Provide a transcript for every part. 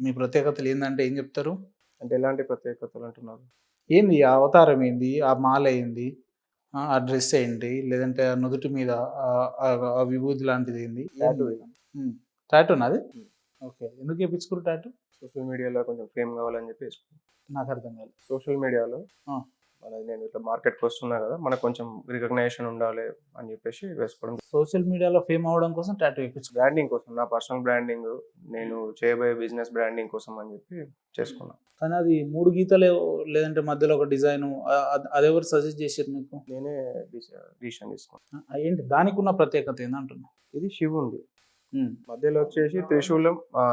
మీ ప్రత్యేకతలు ఏందంటే ఏం చెప్తారు? అంటే ఎలాంటి ప్రత్యేకతలు అంటున్నారు? ఏంది ఆ అవతారం ఏంది? ఆ మాల ఏంది? ఆ డ్రెస్ ఏంటి? లేదంటే ఆ నుదుటి మీద ఆ విభూది లాంటిదేంది? టాటూ ఏంది? ఇది. హ్మ్. టాటూనా అది? హ్మ్. ఓకే. ఎందుకు ఏపిచ్చుకుర్రు టాటూ? సోషల్ మీడియాలో కొంచెం ఫేమ్ కావాలని చెప్పి వేసుకున్నా. నాకర్థం కాలే. సోషల్ మీడియాలో ఆ! నేను ఇట్లా మార్కెట్‌కి వస్తున్నా కదా! మనకు కొంచెం రికగ్నైజేషన్ ఉండాలి అని చెప్పేసి వేసుకోవడం. సోషల్ మీడియాలో ఫేమ్ అవ్వడం కోసం టాటూ ఏపిచ్చుకుర్రు. బ్రాండింగ్ కోసం, నా పర్సనల్ బ్రాండింగ్, నేను చేయబోయే బిజినెస్ బ్రాండింగ్ కోసం అని చెప్పి చేసుకున్నా. కానీ అది 3 గీతలే లేదంటే మధ్యలో ఒక డిజైను అదెవరు సజెస్ట్ చేసిర్రు మీకు? నేనే డిసిషన్ తీసుకున్నా. ఏంటి దానికున్న ప్రత్యేకత ఏందంటున్నా? ఇది శివునిది. హ్మ్. మధ్యలో వచ్చేసి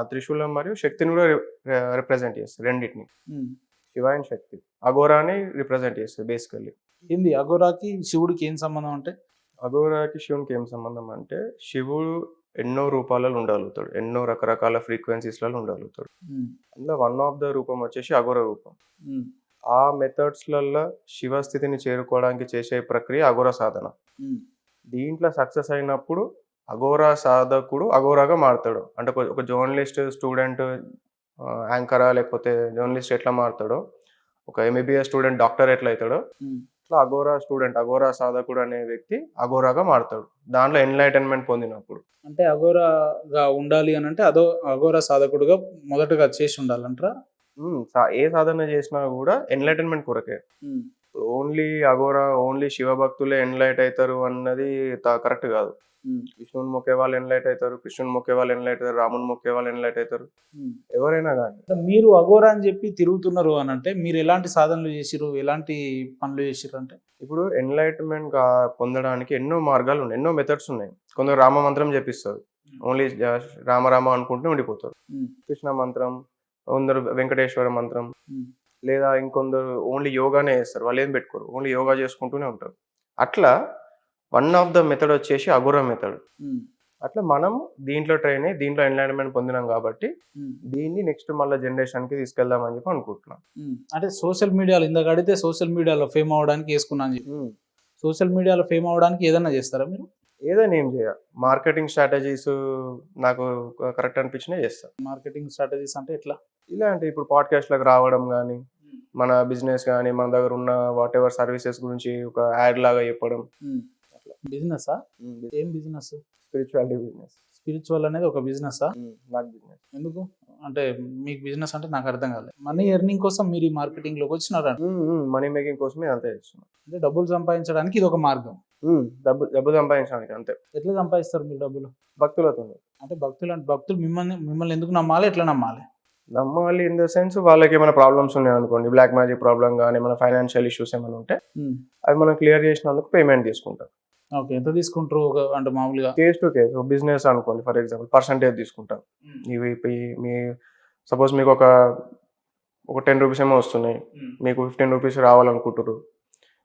త్రిశూలం మరియు శక్తిని కూడా రిప్రజెంట్ చేస్తది రెండిటిని. హ్మ్. శివ అండ్ శక్తి. అఘోరాని రిప్రజెంట్ చేస్తది బేసికల్లీ. ఏంది అఘోరాకి, శివుడికి ఏం సంబంధం అంటే? అఘోరాకి, శివునికి ఏం సంబంధం అంటే, శివుడు ఎన్నో రూపాలలో ఉండగలుగుతాడు. ఎన్నో రకరకాల ఫ్రీక్వెన్సీస్‌లలో ఉండగలుగుతాడు. హ్మ్. అందులో వన్ ఆఫ్ ద రూపం వచ్చేసి అఘోర రూపం. హ్మ్. ఆ మెథడ్స్‌లల్ల శివ స్థితిని చేరుకోవడానికి చేసే ప్రక్రియ అఘోర సాధన. హ్మ్. దీంట్లో సక్సెస్ అయినప్పుడు అఘోర సాధకుడు అఘోరాగా మారుతాడు. అంటే ఒక జర్నలిస్ట్, స్టూడెంట్, యాంకరా లేకపోతే జర్నలిస్ట్ ఎట్లా మారుతాడో, ఒక ఎంబీబీఎస్ స్టూడెంట్ డాక్టర్ ఎట్లా అయితాడో, హ్మ్. ఇట్లా అఘోరా స్టూడెంట్, అఘోరా సాధకుడు అనే వ్యక్తి అఘోరాగా మారుతాడు. దాంట్లో ఎన్‌లైటన్‌మెంట్ పొందినప్పుడు. అంటే అఘోరాగా ఉండాలి అనంటే అఘోర సాధకుడుగా మొదటగా చేసి ఉండాలంటారా? హ్మ్. ఏ సాధన చేసినా గూడా ఎన్‌లైటన్‌మెంట్ కొరకే. హ్మ్. ఓన్లీ అఘోరా, ఓన్లీ శివ భక్తులే ఎన్‌లైట్ అయితారు అన్నది కరెక్ట్ గాదు. హ్మ్. విష్ణువుని మొక్కే వాళ్ళు ఎన్‌లైట్ అయితారు. కృష్ణుని మొక్కే వాళ్ళు ఎన్‌లైట్ అయితారు. రాముని మొక్కే వాళ్ళు ఎన్‌లైట్ అయితారు. హ్మ్. ఎవరైనా గాని. అంటే మీరు అఘోరా అని చెప్పి తిరుగుతున్నారు అనంటే మీరు ఎలాంటి సాధనలు చేసిర్రు? ఎలాంటి పనులు చేసిర్రంటే? ఇప్పుడు ఎన్‌లైట్‌మెంట్ పొందడానికి ఎన్నో మార్గాలున్నాయి. ఎన్నో మెథడ్స్ ఉన్నాయి. కొందరు రామ మంత్రం జపిస్తారు. ఓన్లీ రామ రామ అనుకుంటూ ఉండిపోతారు. హ్మ్. కృష్ణ మంత్రం, కొందరు వెంకటేశ్వర మంత్రం, హ్మ్. లేదా ఇంకొందరు ఓన్లీ యోగానే చేస్తారు. వాళ్ళేం పెట్టుకోరు. ఓన్లీ యోగా చేసుకుంటూనే ఉంటారు. అట్లా వన్ ఆఫ్ ద మెథడ్ వచ్చేసి అఘోరా మెథడ్. హ్మ్. అట్లా మనం దీంట్లో ట్రైన్ అయ్యి, దీంట్లో ఎన్‌లైట్‌మెంట్ పొందినాం కాబట్టి, హ్మ్. దీన్ని నెక్స్ట్ మళ్ళా జనరేషన్‌కి తీసుకెళ్దాం అని చెప్పి అనుకుంటున్నాం. హ్మ్. అంటే సోషల్ మీడియాలో ఇందాక అడిగితే సోషల్ మీడియాలో ఫేమ్ అవ్వడానికి యేసుకున్నా అని చెప్పి. హ్మ్. సోషల్ మీడియాలో ఫేమ్ అవ్వడానికి ఏదన్నా చేస్తారా మీరు? ఏదైనా ఏం చేయ. మార్కెటింగ్ స్ట్రాటజీస్ నాకు కరెక్ట్ అనిపించినయి చేస్తా. మార్కెటింగ్ స్ట్రాటజీస్ అంటే ఎట్లా? ఇలా అంటే ఇప్పుడు పాడ్‌కాస్ట్‌లకు రావడం గానీ, హ్మ్. మన బిజినెస్ గానీ, మన దగ్గర ఉన్న వాటెవర్ సర్వీసెస్ గురించి ఒక యాడ్ లాగా చెప్పడం. హ్మ్. అట్లా. బిజినెసా? హ్మ్. ఏం బిజినెస్? Spirituality business. స్పిరిచువల్ అనేది ఒక బిజినెసా? నాకు బిజినెస్. ఎందుకు? అంటే మీకు బిజినెస్ అంటే నాకు అర్థం కాలే. మనీ ఎర్నింగ్ కోసం మీరు ఈ మార్కెటింగ్‌లోకి వచ్చినారంట. మనీ మేకింగ్ కోసమే అంతా చేస్తున్నా. అంటే డబ్బులు సంపాదించడానికి ఇదొక మార్గం. డబ్బు డబ్బు సంపాదించడానికి అంతే. ఎట్లా సంపాదిస్తారు మీరు డబ్బులు? భక్తులతోని. అంటే భక్తులు మిమ్మల్ని మిమ్మల్ని ఎందుకు నమ్మాలి? ఎట్లా నమ్మాలి? నమ్మాలి ఇన్ ద సెన్స్ వాళ్ళకేమైనా ప్రాబ్లమ్స్ ఉన్నాయనుకోండి. బ్లాక్ మ్యాజిక్ ప్రాబ్లమ్ గానీ, ఏమైనా ఫైనాన్షియల్ ఇష్యూస్ ఏమైనా ఉంటే, హ్మ్. అవి మనం క్లియర్ చేసినందుకు పేమెంట్ తీసుకుంటాం. ఓకే. ఎంత తీసుకుంటారు? అంటే మామూలుగా? Case to case. ఒక బిజినెస్ అనుకోండి ఫర్ ఎగ్జాంపుల్ పర్సెంటేజ్ తీసుకుంటాం. హ్మ్. ఇవి పి మీ సపోజ్ మీకొక ఒక 10 రూపీస్ ఏమో వస్తున్నాయి. హ్మ్. మీకు 15 రూపీస్ రావాలనుకుంటుర్రు.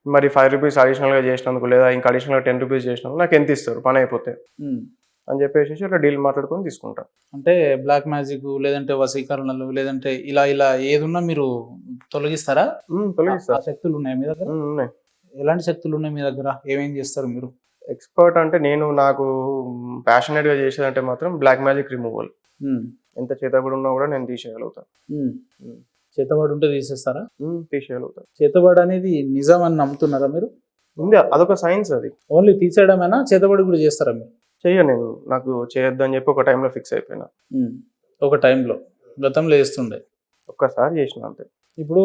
మరి 5 రూపీస్ అడిషనల్‌గా చేసినందుకు లేదా ఇంకా అడిషనల్‌గా 10 రూపీస్ చేసినందుకు నాకెంత ఇస్తారు పనయిపోతే హ్మ్. అని చెప్పేసేసి అట్లా డీల్ మాట్లాడుకొని తీసుకుంటా. అంటే బ్లాక్ మ్యాజిక్ లేదంటే వశీకరణలు లేదంటే ఇలా ఏదున్నా మీరు తొలగిస్తారా? తొలగిస్తా. ఆ శక్తులున్నాయా మీ దగ్గర? ఉన్నాయి. ఎలాంటి శక్తులున్నాయి మీ దగ్గర? ఏమేం చేస్తారు మీరు? ఎక్స్‌పర్ట్ అంటే నాకు ప్యాషనేట్‌గా చేసేదంటే మాత్రం బ్లాక్ మ్యాజిక్ రిమూవల్. హ్మ్. ఎంత చేతబడి ఉన్నా కూడా నేను తీసేయగలుగుతా. హ్మ్. హ్మ్. చేతబడి ఉంటే తీసేస్తారా? తీసేయగలుగుతా. చేతబడి అనేది నిజం అని నమ్ముతున్నారా మీరు? ఉంది. అదొక సైన్స్ అది. ఓన్లీ తీసేయడమేనా? చేతబడి కూడా చేస్తారా మీరు? నేను. నాకు చేయొద్దని చెప్పి ఒక టైంలో ఫిక్స్ అయిపోయినా. హ్మ్. ఒక టైంలో. గతంలో చేస్తుండే. ఒక్కసారి చేసినా అంతే. ఇప్పుడు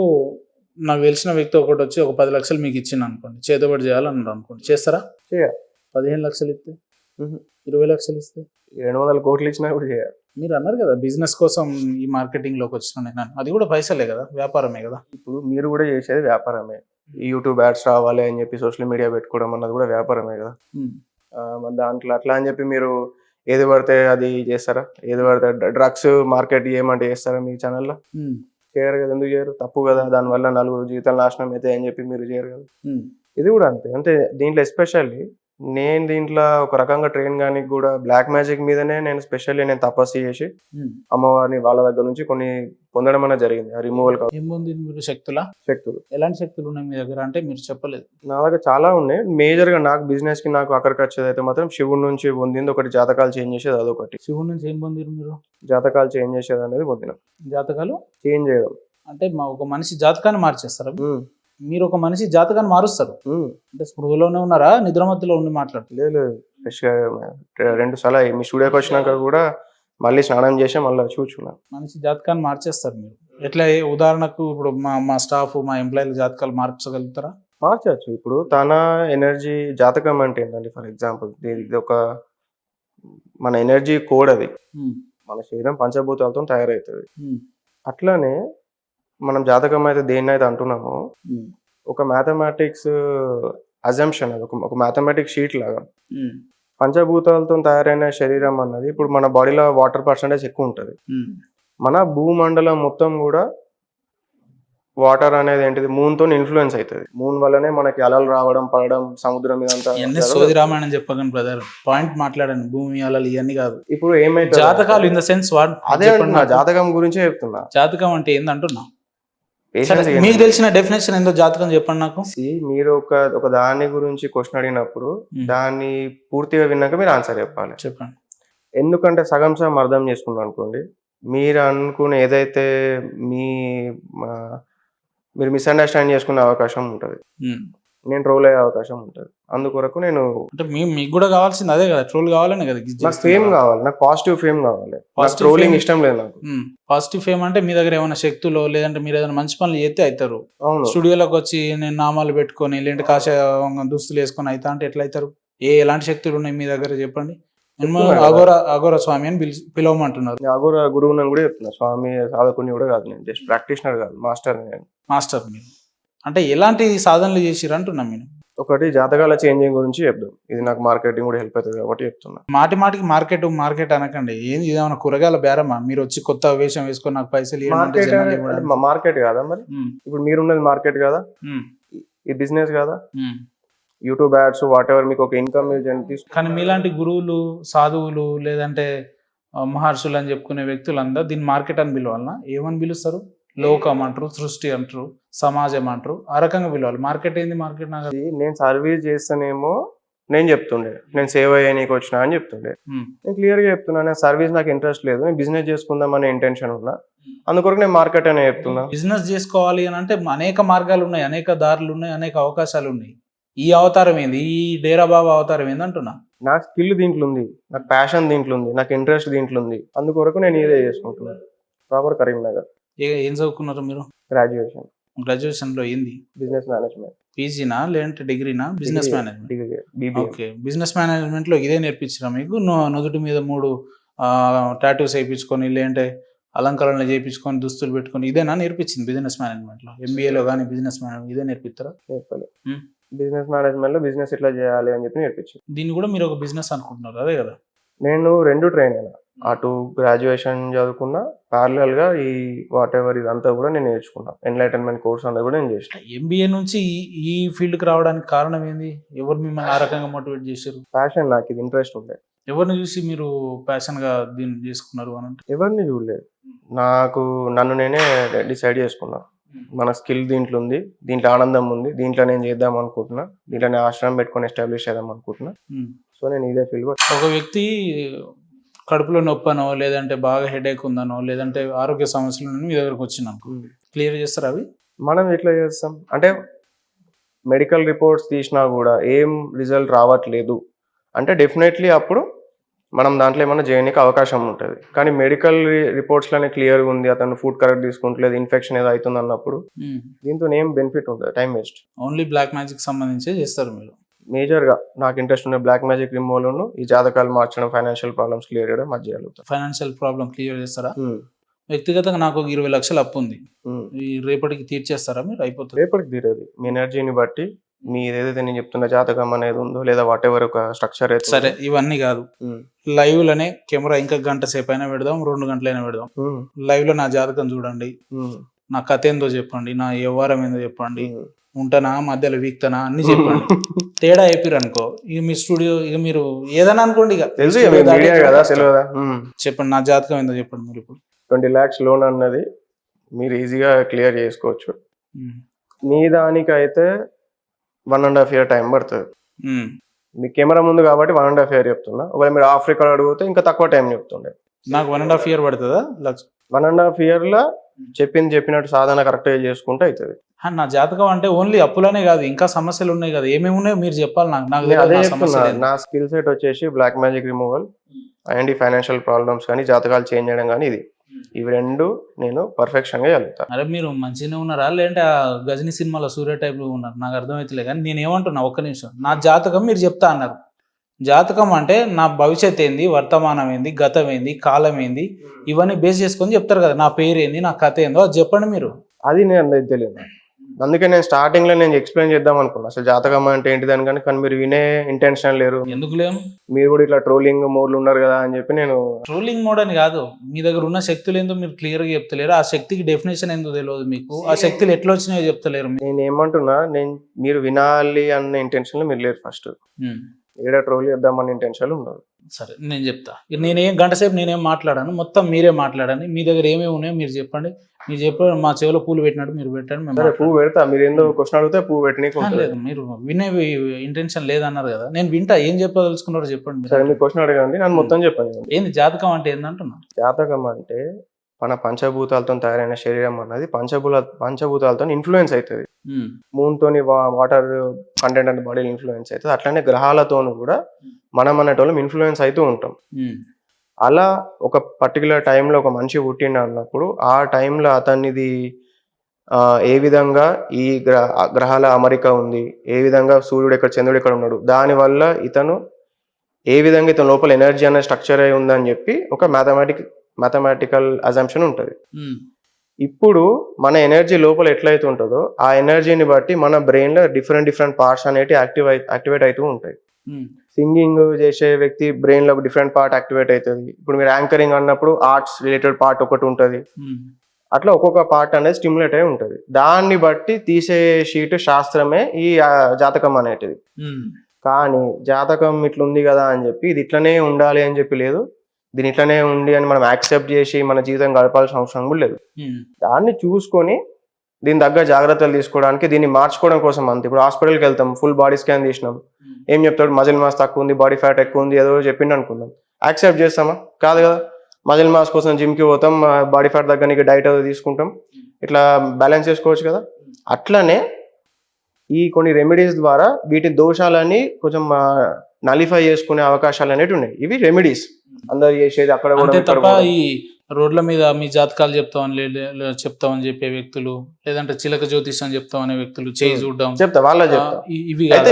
నాకు తెలిసిన వ్యక్తి ఒకటొచ్చి ఒక 10,00,000 మీకు ఇచ్చిండనుకోండి. చేతబడి చేయాలన్నాడనుకోండి. చేస్తారా? చేయ. 15,00,000 ఇస్తే? హుహు. 20,00,000 ఇస్తే? 200,00,00,000 ఇచ్చినా కూడా చేయ. మీరన్నారు కదా! బిజినెస్ కోసం ఈ మార్కెటింగ్‌లోకొచ్చిన నేనని. అది కూడా పైసలే గదా! వ్యాపారమే గదా! ఇప్పుడు మీరు కూడా చేసేది వ్యాపారమే. ఈ యూట్యూబ్ యాడ్స్ రావాలి అని చెప్పి సోషల్ మీడియా పెట్టుకోవడం అన్నది కూడా వ్యాపారమే కదా! హ్మ్. మరి దాంట్లో అట్లా అని చెప్పి మీరు ఏది పడితే అది చేస్తారా? ఏది పడితే డ్రగ్స్ మార్కెట్ చేయమంటే చేస్తారా మీ ఛానల్‌లో? హ్మ్. చేయరు కదా! ఎందుకు చేయరు? తప్పు కదా! దానివల్ల నలుగురు జీవితాలు నాశనం అయితాయని చెప్పి మీరు చేయరు కదా! హ్మ్. ఇది కూడా అంతే. అంటే దీంట్లో ఎస్పెషల్లీ నేను దీంట్లో ఒక రకంగా ట్రైన్ గానికి కూడా బ్లాక్ మ్యాజిక్ మీదనే నేను స్పెషల్లీ నేను తపస్సు చేసి అమ్మవారిని వాళ్ళ దగ్గర నుంచి కొన్ని పొందడం అనేది జరిగింది. ఆ రిమూవల్ ఏం పొందింది మీరు శక్తులా? శక్తులు. ఎలాంటి శక్తులు ఉన్నాయి మీ దగ్గర అంటే మీరు చెప్పలేదు. నా దగ్గర చాలా ఉన్నాయి. మేజర్‌గా నాకు బిజినెస్‌కి నాకు అక్కడికి వచ్చేదైతే మాత్రం శివుడి నుంచి పొందింది ఒకటి, జాతకాలు చేంజ్ చేసేది అదొకటి. శివుడి నుంచి ఏం పొందిరు మీరు? జాతకాలు చేంజ్ చేసేది అనేది పొందిన. జాతకాలు చేంజ్ చేయడం. అంటే ఒక మనిషి జాతకాన్ని మార్చేస్తారా? హ్మ్. మీరు ఒక మనిషి జాతకాన్ని మారుస్తారు. అంటే స్పృహలోనే ఉన్నారా, నిద్రమత్తులో ఉండి మాట్లాడుతున్నారు? లేదు ఫ్రెష్‌గా 2 సార్లు మీ స్టూడియోకి వచ్చినాక కూడా మళ్ళీ స్నానం చేసి మళ్ళీ కూర్చున్నా. మనిషి జాతకాన్ని మార్చేస్తారు మీరు. ఎట్లా ఉదాహరణకు ఇప్పుడు మా స్టాఫ్ మా ఎంప్లాయీల జాతకాలు మార్చగలుగుతారా? మార్చచ్చు. ఇప్పుడు తన ఎనర్జీ జాతకం అంటే ఏంటంటే ఫర్ ఎగ్జాంపుల్ ఇది ఒక మన ఎనర్జీ కోడ్ అది. మన శరీరం పంచభూతాలతో తయారవుతుంది. అట్లానే మనం జాతకం అయితే దేన్నైతే అంటున్నామో ఒక మ్యాథమెటిక్స్ అజంప్షన్ అది ఒక మ్యాథమెటిక్స్ షీట్ లాగా. పంచభూతాలతో తయారైన శరీరం అన్నది ఇప్పుడు మన బాడీలో వాటర్ పర్సెంటేజ్ ఎక్కువ ఉంటుంది. మన భూమండలం మొత్తం కూడా వాటర్ అనేది ఏంటిది మూన్తో ఇన్ఫ్లుయెన్స్ అవుతుంది. మూన్ వల్లనే మనకి అలలు రావడం, పడడం, సముద్రం మీద అంతా. సోది రామాయణం చెప్పకండి బ్రదర్, పాయింట్ మాట్లాడండి. భూమి అలలు ఇవన్నీ కాదు. ఇప్పుడు ఏమైతే జాతకాలు ఇన్ ద సెన్స్ అదే జాతకం గురించే చెప్తున్నా. జాతకం అంటే ఏందంటున్నా? మీకు తెలిసిన డెఫినేషన్ ఏందో జాతకం చెప్పండి నాకు. మీరు ఒక దాని గురించి క్వశ్చన్ అడిగినప్పుడు దాన్ని పూర్తిగా విన్నాక మీరు ఆన్సర్ చెప్పాలి. చెప్పండి. ఎందుకంటే సగం అర్థం చేసుకున్నాను అనుకోండి, మీరు అనుకునే ఏదైతే మీరు మిస్అండర్స్టాండ్ చేసుకునే అవకాశం ఉంటుంది, నేను ట్రోల్ అయ్యే అవకాశం ఉంటుంది. అందుకొరకు నేను అంటే మీకు కూడా కావాల్సింది అదే కదా, ట్రోల్ కావాలని కదా. నాకు ఫేమ్ కావాలి, నాకు పాజిటివ్ ఫేమ్ కావాలి. ట్రోలింగ్ ఇష్టం లేదు నాకు. పాజిటివ్ ఫేమ్ అంటే మీ దగ్గర ఏమైనా శక్తులు లేదంటే మీరు ఏదైనా మంచి పనులు చేస్తే అవుతారు. స్టూడియోలోకి వచ్చి నేను నామాలు పెట్టుకొని లేదంటే కాషాయ దుస్తులు వేసుకొని అవుతా అంటే ఎట్లా అవుతారు? ఎలాంటి శక్తులు ఉన్నాయి మీ దగ్గర చెప్పండి. అఘోర స్వామి అని పిలవమంటున్నారు. అఘోర గురువు కూడా చెప్తున్నా. స్వామి సాధకుని కూడా కాదు, నేను జస్ట్ ప్రాక్టీషనర్ కాదు, మాస్టర్. నేను మాస్టర్. మీరు అంటే ఎలాంటి సాధనలు చేసిరు అంటున్నా. నేను ఒకటి జాతకాల చేంజింగ్ గురించి చెప్దాం. ఇది నాకు మార్కెటింగ్ కూడా హెల్ప్ అవుతుంది కాబట్టి చెప్తున్నా. మాటికి మార్కెట్ అనకండి. ఏంది ఇదేమన్నా కూరగాయల బేరమా? మీరు వచ్చి కొత్త వేషం వేసుకొని నాకు పైసలు మార్కెట్ కాదా మరి? ఇప్పుడు మీరున్నది మార్కెట్ కాదా? ఈ బిజినెస్ కాదా? యూట్యూబ్ యాడ్స్ వాట్ ఎవర్ మీకు ఒక ఇన్కమ్. కానీ మీలాంటి గురువులు, సాధువులు లేదంటే మహర్షులు అని చెప్పుకునే వ్యక్తులందరూ దీన్ని మార్కెట్ అని పిలవాలన్నా? ఏమని పిలుస్తారు? లోకం అంటారు, సృష్టి అంటారు, సమాజం అంటారు. ఆ రకంగా పిలవాలి. మార్కెట్ ఏంది? మార్కెట్ నాకు నేను సర్వీస్ చేస్తానేమో నేను చెప్తుండే, నేను సేవ చేయనీకి వచ్చినా అని చెప్తుండే. నేను క్లియర్గా చెప్తున్నా, నేను సర్వీస్ నాకు ఇంట్రెస్ట్ లేదు, నేను బిజినెస్ చేసుకుందామనే ఇంటెన్షన్ ఉన్నా. అందుకొరకు నేను మార్కెట్ అనే చెప్తున్నా. బిజినెస్ చేసుకోవాలి అని అంటే అనేక మార్గాలు ఉన్నాయి, అనేక దారులు ఉన్నాయి, అనేక అవకాశాలు ఉన్నాయి. ఈ అవతారం ఏంది? ఈ డేరా బాబా అవతారం ఏంది అంటున్నా. నాకు స్కిల్ దీంట్లో ఉంది, నాకు ప్యాషన్ దీంట్లో ఉంది, నాకు ఇంట్రెస్ట్ దీంట్లో ఉంది. అందుకొరకు నేను ఇదే చేసుకుంటున్నాను. ప్రాపర్ కరీంనగర్. ఏం చదువుకున్నారు మీరు? గ్రాడ్యుయేషన్ లో ఏంది? Business management. పీజీనా లేదంటే డిగ్రీనా? Business management. Okay. Business management లో ఇదే నేర్పించినా మీకు? నుదుటి మీద 3 టాటూస్ వేయించుకొని లేదంటే అలంకరణలు చేయించుకొని దుస్తులు పెట్టుకొని ఇదేనా నేర్పించింది బిజినెస్ మేనేజ్మెంట్ లో? ఎంబీఏలో కానీ బిజినెస్ మేనేజ్మెంట్ ఇదే నేర్పిస్తారా? బిజినెస్ మేనేజ్మెంట్ లో బిజినెస్ ఎట్లా చేయాలి అని చెప్పి నేర్పించింది. దీన్ని కూడా మీరు ఒక బిజినెస్ అనుకుంటున్నారు అదే కదా? నేను 2 ట్రైన్ అయినా. అటు గ్రాడ్యుయేషన్ చదువుకున్నా, ప్యారలల్ గా ఈ వాట్ ఎవర్ ఇదంతా కూడా నేను నేర్చుకున్నా. ఎన్లైటన్మెంట్ కోర్స్ అనేది కూడా నేను చేసిన. ఎంబీఏ నుంచి ఈ ఫీల్డ్ కి రావడానికి కారణం ఏంది? ఎవరు మిమ్మల్ని ఆ రకంగా మోటివేట్ చేశారు? ప్యాషన్, నాకు ఇది ఇంట్రెస్ట్ ఉండే. ఎవరిని చూసి మీరు ప్యాషన్ గా దీన్ని చేసుకున్నారు అని అంటే? ఎవరిని చూడలేదు, నన్ను నేనే డిసైడ్ చేసుకున్నా. మన స్కిల్ దీంట్లో ఉంది, దీంట్లో ఆనందం ఉంది, దీంట్లో నేను చేద్దాం అనుకుంటున్నా, దీంట్లో నేను ఆశ్రమం పెట్టుకొని ఎస్టాబ్లిష్ చేద్దాం అనుకుంటున్నా. సో నేను ఇదే ఫీల్డ్. ఒక వ్యక్తి కడుపులో నొప్పనో లేదంటే బాగా హెడేక్ ఉందనో లేదంటే ఆరోగ్య సమస్యలు మీ దగ్గరకు వచ్చినాను, క్లియర్ చేస్తారు అవి? మనం ఎట్లా చేస్తాం అంటే మెడికల్ రిపోర్ట్స్ తీసినా కూడా ఏం రిజల్ట్ రావట్లేదు అంటే డెఫినెట్లీ అప్పుడు మనం దాంట్లో ఏమైనా చేయడానికి అవకాశం ఉంటుంది. కానీ మెడికల్ రిపోర్ట్స్లోనే క్లియర్గా ఉంది, అతను ఫుడ్ కరెక్ట్ తీసుకుంటలేదు, ఇన్ఫెక్షన్ ఏదో అవుతుంది అన్నప్పుడు దీంతో ఏం బెనిఫిట్ ఉంటుంది? Time waste. Only black magic సంబంధించి చేస్తారు మీరు? మేజర్గా నాకు ఇంట్రెస్ట్ ఉన్న బ్లాక్ మ్యాజిక్ రిమూవల్ను ఈ జాతకాలు మార్చడం, ఫైనాన్షియల్ ప్రాబ్లమ్స్ క్లియర్ చేయడం అది చేయగలుగుతాం. ఫైనాన్షియల్ ప్రాబ్లం క్లియర్ చేస్తారా? వ్యక్తిగతంగా నాకు 20 లక్షలు అప్పు ఉంది, ఈ రేపటికి తీర్చేస్తారా మీరు? అయిపోతుంది. రేపటికి తీరేది మీ ఎనర్జీని బట్టి. మీరు ఏదైతే నేను చెప్తున్న జాతకం అనేది ఉందో లేదా వాట్ ఎవర్ ఒక స్ట్రక్చర్ అయితే. సరే ఇవన్నీ కాదు, లైవ్ లోనే కెమెరా ఇంకా గంట సేపు అయినా పెడదాం, 2 గంటలైనా పెడదాం. లైవ్ లో నా జాతకం చూడండి, నా కథ ఏందో చెప్పండి, నా వ్యవహారం ఏందో చెప్పండి, ఉంటానా మధ్యలో వీక్తానా అన్ని చెప్పండి. తేడా చెప్పారు అనుకో ఇక మీ స్టూడియో ఇక మీరు ఏదైనా అనుకోండి ఇక తెలుసు studio మీడియా దాటి కదా కష్టం. తెలియదా. చెప్పండి నా జాతకం ఏందో చెప్పండి మీరు ఇప్పుడు. 20 lakhs లోన్ అన్నది మీరు ఈజీగా క్లియర్ చేసుకోవచ్చు. ఉమ్, మీ దానికైతే 1.5 year టైం పడుతుంది. ఉమ్, మీ కెమెరా ముందు కాబట్టి 1.5 year చెప్తున్నా. ఒకవేళ మీరు ఆఫ్ రికార్డ్ అడిగితే ఇంకా తక్కువ టైం చెప్తుండే. నాకు 1.5 year పడుతుందా లక్ష? 1.5 year లో చెప్పినట్టు సాధన కరెక్ట్గా చేసుకుంటే అవుతుంది. నా జాతకం అంటే ఓన్లీ అప్పులనే కాదు ఇంకా సమస్యలు ఉన్నాయి కదా, ఏమేమి ఉన్నాయో మీరు చెప్పాలి నాకు. నాకు నేను తెలియదు అదే నా చెప్తున్నా, సమస్యలు ఏంటో. నా స్కిల్ సెట్ వచ్చేసి బ్లాక్ మ్యాజిక్ రిమూవల్ అండ్ ఈ ఫైనాన్షియల్ ప్రాబ్లమ్స్ కానీ జాతకాలు చేంజ్ చేయడం కానీ ఇది. ఇవి రెండు నేను పర్ఫెక్షన్గా వెళ్తాను. అరే మీరు మంచిగానే ఉన్నారా లేదంటే ఆ గజని సినిమాలో సూర్య టైప్లో ఉన్నారు నాకు అర్థమవుతలే, కానీ నేను ఏమంటున్నా ఒక్క నిమిషం. నా జాతకం మీరు చెప్తా అన్నారు. జాతకం అంటే నా భవిష్యత్ ఏంది, వర్తమానం ఏంది, గతం ఏంది, కాలం ఏంది, ఇవన్నీ బేస్ చేసుకొని చెప్తారు కదా. నా పేరు ఏంది, నా కథ ఏందో అది చెప్పండి మీరు. అది నేను అందరికి తెలియదు. అందుకే నేను స్టార్టింగ్లో నేను ఎక్స్ప్లెయిన్ చేద్దాం అనుకున్నా అసలు జాతకం అంటే ఏంటిది అని, కానీ మీరు వినే ఇంటెన్షన్ లేరు. ఎందుకు లేము? మీరు కూడా ఇట్లా ట్రోలింగ్ మోడ్లు ఉన్నారు కదా అని చెప్పి నేను. ట్రోలింగ్ మోడ్ అని కాదు, మీ దగ్గర ఉన్న శక్తులు ఏందో మీరు క్లియర్గా చెప్తలేరు. ఆ శక్తికి డెఫినేషన్ ఏందో తెలియదు మీకు. ఆ శక్తులు ఎట్లా వచ్చినాయో చెప్తలేరు. నేను ఏమంటున్నా, మీరు వినాలి అన్న ఇంటెన్షన్లో మీరు లేరు. ఫస్ట్ ఏడ ట్రోల్ చేద్దామన్న ఇంటెన్షన్ ఉండదు. సరే నేను చెప్తా. నేనేం గంట సేపు నేనేం మాట్లాడాను, మొత్తం మీరే మాట్లాడండి. మీ దగ్గర ఏమేమి ఉన్నాయో మీరు చెప్పండి. మీరు చెప్పండి, మా చెవిలో పూలు పెట్టినట్టు మీరు పెట్టండి. మేము సరే పువ్వు పెడతా, మీరు ఏందో క్వశ్చన్ అడిగితే పువ్వు పెట్టనీకి లేదు, మీరు వినే ఇంటెన్షన్ లేదన్నారు కదా, నేను వింటా. ఏం చెప్పదలుచుకున్నారో చెప్పండి. సరే మీరు క్వశ్చన్ అడగండి, నేను మొత్తం చెప్పండి. ఏంది జాతకం అంటే ఏందంటున్నా? జాతకం అంటే మన పంచభూతాలతో తయారైన శరీరం అన్నది పంచభూతాలతో ఇన్ఫ్లుయెన్స్ అవుతుంది. మూన్తోని వాటర్ కంటెంట్ అంటే బాడీలో ఇన్ఫ్లుయెన్స్ అవుతుంది. అట్లనే గ్రహాలతోనూ కూడా మనం అనేటోళ్ళం ఇన్ఫ్లుయెన్స్ అవుతూ ఉంటాం. అలా ఒక పర్టికులర్ టైంలో ఒక మనిషి పుట్టిండు అన్నప్పుడు ఆ టైంలో అతనిది ఏ విధంగా ఈ గ్రహాల అమరిక ఉంది, ఏ విధంగా సూర్యుడు ఎక్కడ చంద్రుడు ఎక్కడ ఉన్నాడు, దానివల్ల ఇతను ఏ విధంగా ఇతని లోపల ఎనర్జీ అనే స్ట్రక్చర్ అయి ఉందని చెప్పి ఒక మ్యాథమెటికల్ అజంప్షన్ ఉంటుంది. ఇప్పుడు మన ఎనర్జీ లోపల ఎట్లయితే ఉంటుందో ఆ ఎనర్జీని బట్టి మన బ్రెయిన్లో డిఫరెంట్ పార్ట్స్ అనేవి యాక్టివేట్ అవుతూ ఉంటాయి. సింగింగ్ చేసే వ్యక్తి బ్రెయిన్లో ఒక డిఫరెంట్ పార్ట్ యాక్టివేట్ అవుతుంది. ఇప్పుడు మీరు యాంకరింగ్ అన్నప్పుడు ఆర్ట్స్ రిలేటెడ్ పార్ట్ ఒకటి ఉంటుంది. అట్లా ఒక్కొక్క పార్ట్ అనేది స్టిమ్యులేట్ అయి ఉంటుంది. దాన్ని బట్టి తీసే షీట్ శాస్త్రమే ఈ జాతకం అనేటిది. కానీ జాతకం ఇట్లుంది కదా అని చెప్పి ఇది ఇట్లనే ఉండాలి అని చెప్పి లేదు. దీని ఇట్లనే ఉండి అని మనం యాక్సెప్ట్ చేసి మన జీవితం గడపాల్సిన అవసరం కూడా లేదు. దాన్ని చూసుకొని దీని దగ్గర జాగ్రత్తలు తీసుకోవడానికి, దీన్ని మార్చుకోవడం కోసం అంతే. ఇప్పుడు హాస్పిటల్కి వెళ్తాం, ఫుల్ బాడీ స్కాన్ తీసినాం, ఏం చెప్తాడు, మజిల్ మాస్ తక్కువ ఉంది, బాడీ ఫ్యాట్ ఎక్కువ ఉంది, ఏదో చెప్పిండు అనుకుందాం. యాక్సెప్ట్ చేస్తామా? కాదు కదా. మజిల్ మాస్ కోసం జిమ్కి పోతాం, బాడీ ఫ్యాట్ దగ్గర నీకు డైట్ ఏదో తీసుకుంటాం, ఇట్లా బ్యాలెన్స్ చేసుకోవచ్చు కదా. అట్లనే ఈ కొన్ని రెమెడీస్ ద్వారా వీటి దోషాలని కొంచెం నలిఫై చేసుకునే అవకాశాలు అనేవి ఉన్నాయి. ఇవి రెమెడీస్ అందరు చేసేది. అక్కడ కూడా తప్ప ఈ రోడ్ల మీద మీ జాతకాలు చెప్తామని చెప్పే వ్యక్తులు, లేదంటే చిలక జ్యోతిషం చెప్తామనే వ్యక్తులు చేయి చూడడం చెప్తా, వాళ్ళ చెప్తా. ఇవి అయితే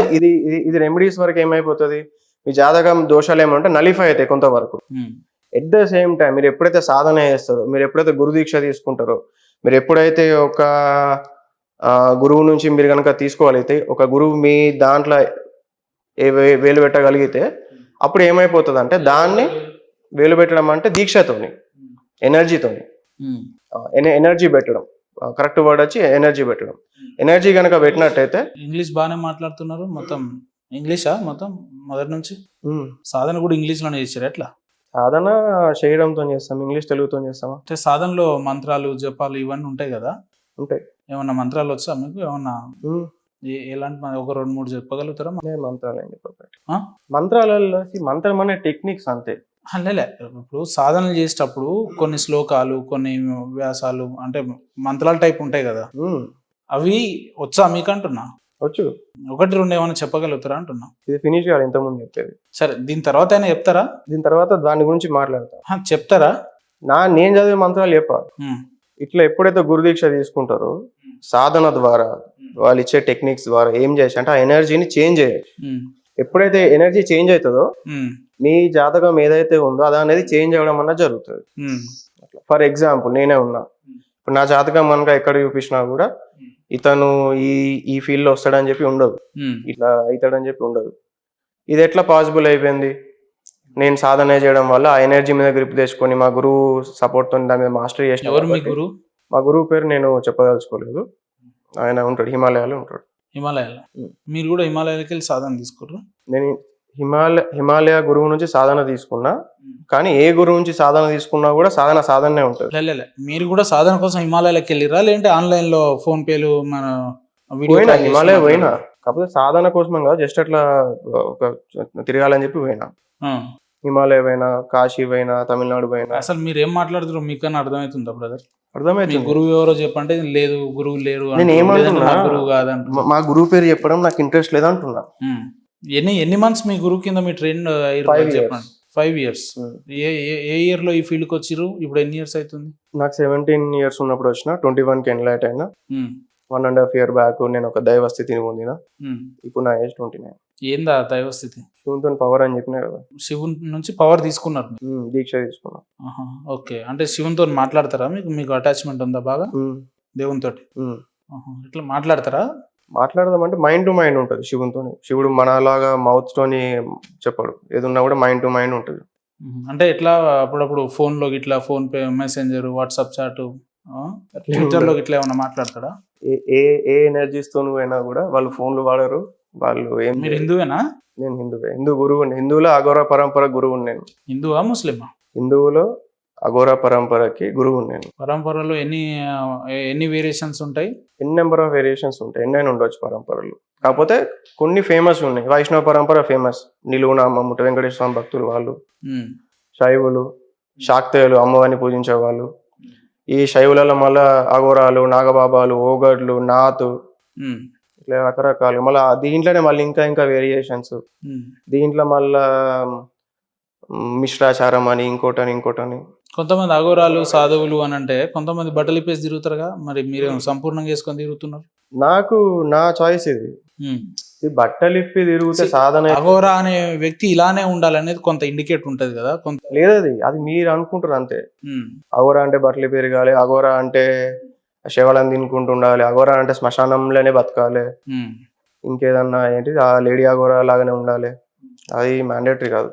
ఇది రెమెడీస్ వరకు ఏమైపోతుంది, మీ జాతకం దోషాలు ఏమంటే నలిఫై అవుతాయి కొంతవరకు. ఎట్ ద సేమ్ టైం మీరు ఎప్పుడైతే సాధన చేస్తారో, మీరు ఎప్పుడైతే గురు దీక్ష తీసుకుంటారో, మీరు ఎప్పుడైతే ఒక గురువు నుంచి మీరు కనుక తీసుకోగలిగితే, ఒక గురువు మీ దాంట్లో వేలు పెట్టగలిగితే అప్పుడు ఏమైపోతుంది అంటే, దాన్ని వేలు పెట్టడం అంటే దీక్షతోని, ఎనర్జీతోని, ఎనర్జీ పెట్టడం, కరెక్ట్ వర్డ్ వచ్చి ఎనర్జీ పెట్టడం. ఎనర్జీ కనుక పెట్టినట్టయితే. ఇంగ్లీష్ బాగానే మాట్లాడుతున్నారు, మొత్తం ఇంగ్లీషా మొత్తం మొదటి నుంచి? సాధన కూడా ఇంగ్లీష్ లోనే చేశారు? ఎట్లా సాధన చేయడంతో చేస్తాం, ఇంగ్లీష్ తెలుగుతో చేస్తామా? అంటే సాధనలో మంత్రాలు జపాలు ఇవన్నీ ఉంటాయి కదా? ఉంటాయి. ఏమన్నా మంత్రాలు వచ్చా మీకు? ఏమన్నా ఎలాంటి ఒక 2-3 చెప్పగలుగుతారా? మంత్రాలు ఏం చెప్పకండి. మంత్రాలలో మంత్రం అనే టెక్నిక్స్ అంతే. లేలే, ఇప్పుడు సాధనలు చేసేటప్పుడు కొన్ని శ్లోకాలు, కొన్ని వ్యాసాలు అంటే మంత్రాల టైప్ ఉంటాయి కదా, అవి వచ్చా మీకు అంటున్నా? వచ్చు. 1-2 ఏమైనా చెప్పగలుగుతారా అంటున్నా? ఇది ఫినిష్ కాదు, ఇంతకుముందు చెప్పేది. సరే, దీని తర్వాత అయినా చెప్తారా? దీని తర్వాత దాని గురించి మాట్లాడతా. చెప్తారా? నేను చదివే మంత్రాలు చెప్పాలి. ఇట్లా ఎప్పుడైతే గురుదీక్ష తీసుకుంటారో సాధన ద్వారా వాళ్ళు ఇచ్చే టెక్నిక్స్ ద్వారా ఏం చేయొచ్చు అంటే ఆ ఎనర్జీని చేంజ్ చేయొచ్చు. ఎప్పుడైతే ఎనర్జీ చేంజ్ అవుతుందో మీ జాతకం ఏదైతే ఉందో అది అనేది చేంజ్ అవ్వడం అన్నది జరుగుతుంది. ఫర్ ఎగ్జాంపుల్ నేనే ఉన్నా, ఇప్పుడు నా జాతకం కనుక ఎక్కడ చూపించినా కూడా ఇతను ఈ ఫీల్డ్ లో వస్తాడని చెప్పి ఉండదు, ఇట్లా అవుతాడని చెప్పి ఉండదు. ఇది ఎట్లా పాసిబుల్ అయిపోయింది? నేను సాధన చేయడం వల్ల ఆ ఎనర్జీ మీద గ్రిప్ తెచ్చుకొని మా గురువు సపోర్ట్ తో దాని మీద మాస్టరీ చేసిన. ఎవరు మీ గురువు? మా గురువు పేరు నేను చెప్పదలుచుకోలేదు. ఆయన ఉంటాడు, హిమాలయాలో ఉంటాడు. హిమాలయాలో ఉమ్. మీరు కూడా హిమాలయాలకి వెళ్ళి సాధన తీసుకుర్రు? నేను హిమాలయ గురువు నుంచి సాధన తీసుకున్నా, కానీ ఏ గురువు నుంచి సాధన తీసుకున్నా కూడా సాధనే ఉంటుంది. లే మీరు కూడా సాధన కోసం హిమాలయాలకు వెళ్ళిరా, లేదంటే ఆన్లైన్ లో ఫోన్ పేలు మన వీడియో పోయినా కాల్ చేసి హిమాలయ పోయినా, మాట్లాడారా? కాకపోతే సాధన కోసం కాదు, జస్ట్ అట్లా ఒక తిరగాలని చెప్పి పోయినా. ఆ. హిమాలయ పోయినా, కాశీ పోయినా, తమిళనాడు పోయినా. అసలు మీరు ఏం మాట్లాడుతారో మీకన్నా అర్థమవుతుందా బ్రదర్? మీ అర్థమైతుంది. గురువు ఎవరో చెప్పంటే లేదు గురువు లేరు నేను అంటున్నారు, లేదంటే ఏమంటున్నా, నా గురువు కాదంటున్నారు. మా గురువు పేరు చెప్పడం నాకు ఇంట్రెస్ట్ లేదంటున్నా. ఎన్ని మంత్స్ మీ గురువు కింద మీ ట్రైన్ 5 years. చెప్పండి. 5 years. ఏ ఇయర్ లో ఈ ఫీల్డ్ కి వచ్చిర్రు? ఇప్పుడు ఎన్ని ఇయర్స్ అవుతుంది? నాకు 17 years ఉన్నప్పుడు వచ్చిన, 21కి ఎన్లైట్ అయినా. ఉమ్, 1.5 year బ్యాక్ నేను ఒక దైవ స్థితిని పొందిన. ఉమ్. ఇప్పుడు నా ఏజ్ 29. ఏందా దైవస్థితి? శివునితో పవర్ అని చెప్పినా కదా. శివుని నుంచి పవర్ తీసుకున్నారు మీరు? దీక్ష తీసుకున్నా. ఆహా, ఓకే. అంటే శివునితో మాట్లాడతారా? మీకు అటాచ్మెంట్ ఉందా బాగా దేవునితో? ఇట్లా మాట్లాడతారా? మాట్లాడదామంటే మైండ్ టు మైండ్ ఉంటుంది శివునితో. శివుడు మనలాగా మౌత్ తోని చెప్పడు, ఏదున్నా కూడా మైండ్ టు మైండ్ ఉంటుంది. అంటే ఎట్లా అప్పుడప్పుడు ఫోన్ లో ఇట్లా PhonePe, messenger, WhatsApp chat, Twitter లో ఇట్లా ఏమన్నా మాట్లాడతాడా? ఏ ఎనర్జీస్ తో అయినా కూడా వాళ్ళు ఫోన్లు వాడరు. వాళ్ళు ఏం మీరు హిందువేనా? నేను హిందూ గురువు. హిందువులో అఘోరా పరంపర గురువు నేను. హిందువా ముస్లిమా? హిందువులో అఘోరా పరంపరకి గురువు నేను. పరంపరలో ఎన్ని వేరియేషన్స్ ఉంటాయి? ఎన్ని నెంబర్ ఆఫ్ వేరియేషన్స్ ఉంటాయి, ఎన్నైనా ఉండొచ్చు పరంపరలు. కాకపోతే కొన్ని ఫేమస్ ఉన్నాయి. వైష్ణవ పరంపర ఫేమస్, నిలువున అమ్మముట వెంకటేశ్వర స్వామి భక్తులు వాళ్ళు. శైవులు, శాక్తేయులు అమ్మవారిని పూజించే వాళ్ళు. ఈ శైవులలో మళ్ళా అఘోరాలు, నాగబాబాలు, ఓగడ్లు, నాతు, ఇట్లా రకరకాలు. మళ్ళీ దీంట్లోనే మళ్ళీ ఇంకా వేరియేషన్స్. దీంట్లో మళ్ళా మిశ్రాచారం అని ఇంకోటని. కొంతమంది అఘోరాలు, సాధువులు అని అంటే కొంతమంది బట్టలు ఇప్పేసి తిరుగుతారుగా, మరి మీరు సంపూర్ణంగా వేసుకొని తిరుగుతున్నారు? నా చాయిస్ ఇది. ఈ బట్టలు ఇప్పి తిరిగితే సాధన. అఘోరా అనే వ్యక్తి ఇలానే ఉండాలనేది కొంత ఇండికేట్ ఉంటది కదా. లేదు, అది మీరు అనుకుంటారు అంతే. అఘోరా అంటే బట్టలు పెరగాలి, అఘోరా అంటే శవాలను తినుకుంటుండాలి, అఘోరా అంటే శ్మశానంలోనే బతకాలి, ఇంకేదన్నా ఏంటి ఆ లేడీ అఘోరా లాగానే ఉండాలి, అది మ్యాండేటరీ కాదు.